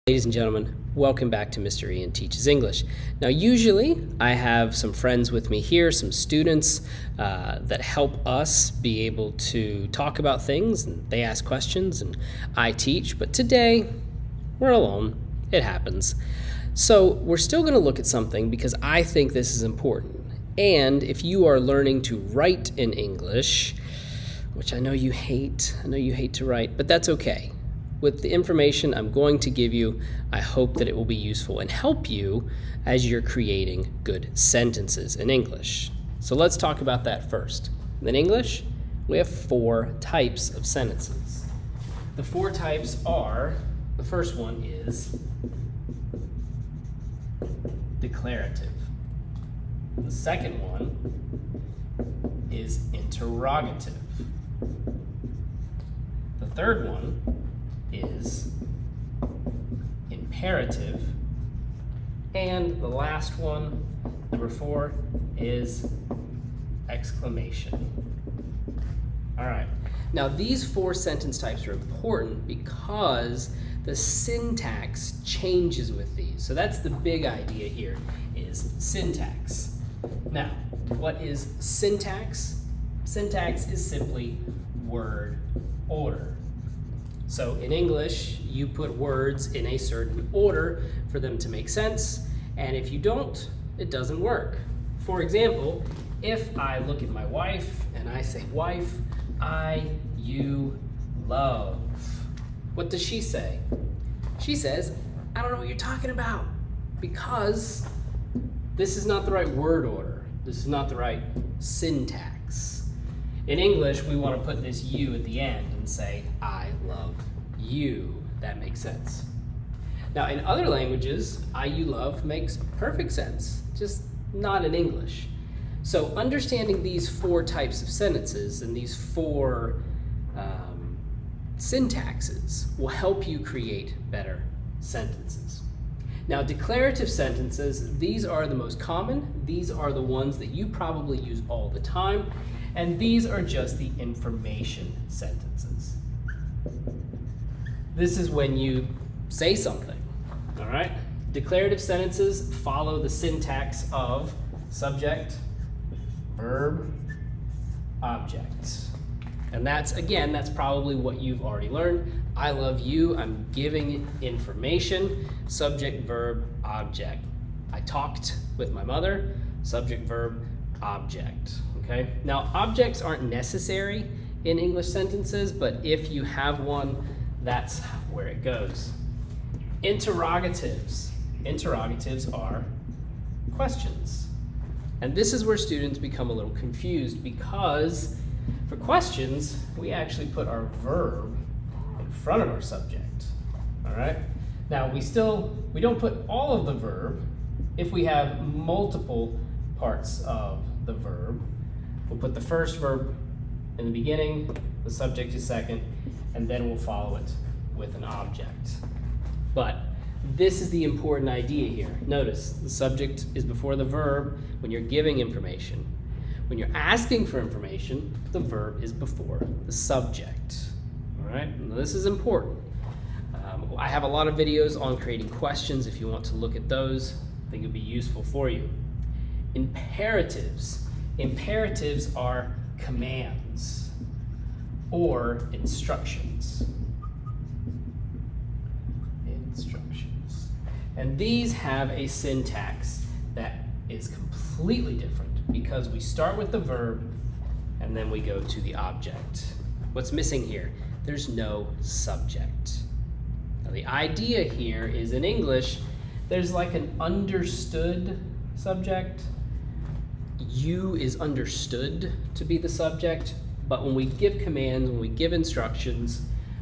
Ladies and gentlemen, welcome back to Mr. Ian Teaches English. Now, usually I have some friends with me here, some students that help us be able to talk about things, and they ask questions and I teach, but today we're alone. It happens. So we're still going to look at something because I think this is important. And if you are learning to write in English, which I know you hate to write, but that's okay. With the information I'm going to give you, I hope that it will be useful and help you as you're creating good sentences in English. So let's talk about that first. In English, we have 4 types of sentences. The 4 types are, the first one is declarative. The second one is interrogative. The third one is imperative, and the last one, number 4, is exclamation. All right, now these 4 sentence types are important because the syntax changes with these. So that's the big idea here, is syntax. Now, what is syntax? Syntax is simply word order. So in English, you put words in a certain order for them to make sense, and if you don't, it doesn't work. For example, if I look at my wife and I say, wife, you love. What does she say? She says, I don't know what you're talking about, because this is not the right word order. This is not the right syntax. In English, we want to put this you at the end and say, I love you. That makes sense. Now, in other languages, you love makes perfect sense, just not in English. So understanding these 4 types of sentences and these 4 syntaxes will help you create better sentences. Now, declarative sentences, these are the most common. These are the ones that you probably use all the time. And these are just the information sentences. This is when you say something, all right? Declarative sentences follow the syntax of subject, verb, object. And that's probably what you've already learned. I love you, I'm giving information, subject, verb, object. I talked with my mother, subject, verb, object. Okay? Now, objects aren't necessary in English sentences, but if you have one, that's where it goes. Interrogatives. Interrogatives are questions. And this is where students become a little confused because for questions, we actually put our verb in front of our subject. All right? Now, we don't put all of the verb. If we have multiple parts of the verb, we'll put the first verb in the beginning, the subject is second, and then we'll follow it with an object. But this is the important idea here. Notice, the subject is before the verb when you're giving information. When you're asking for information, the verb is before the subject. All right? Now, this is important. I have a lot of videos on creating questions. If you want to look at those, I think it'll be useful for you. Imperatives. Imperatives are commands or instructions. Instructions. And these have a syntax that is completely different because we start with the verb and then we go to the object. What's missing here? There's no subject. Now, the idea here is in English, there's like an understood subject. You is understood to be the subject, but when we give commands, when we give instructions,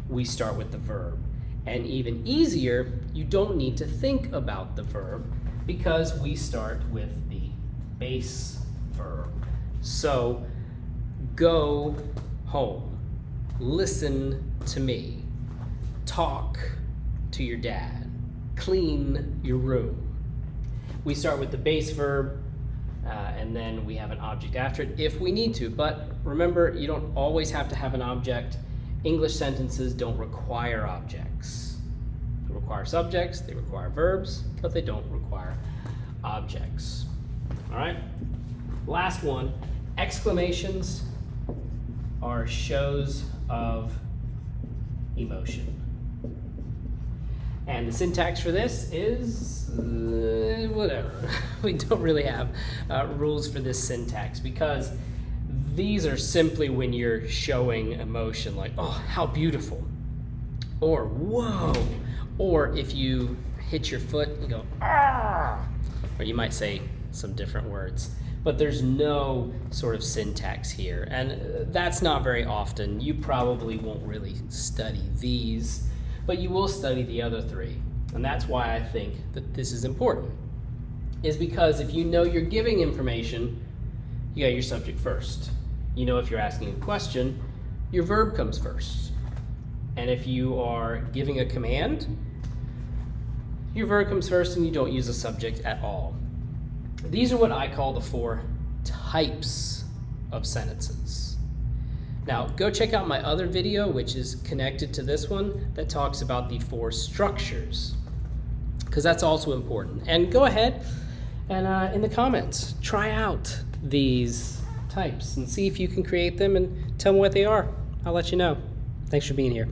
we start with the verb. And even easier, you don't need to think about the verb because we start with the base verb. So, go home, listen to me, talk to your dad, clean your room. We start with the base verb, and then we have an object after it if we need to. But remember, you don't always have to have an object. English sentences don't require objects. They require subjects, they require verbs, but they don't require objects. All right? Last one, exclamations are shows of emotion. And the syntax for this is whatever. We don't really have rules for this syntax because these are simply when you're showing emotion, like, oh, how beautiful, or whoa, or if you hit your foot, you go, ah, or you might say some different words. But there's no sort of syntax here, and that's not very often. You probably won't really study these, but you will study the other three. And that's why I think that this is important, is because if you know you're giving information, you got your subject first. You know, if you're asking a question, your verb comes first. And if you are giving a command, your verb comes first and you don't use a subject at all. These are what I call the 4 types of sentences. Now, go check out my other video, which is connected to this one, that talks about the 4 structures, because that's also important. And go ahead and in the comments, try out these types and see if you can create them and tell me what they are. I'll let you know. Thanks for being here.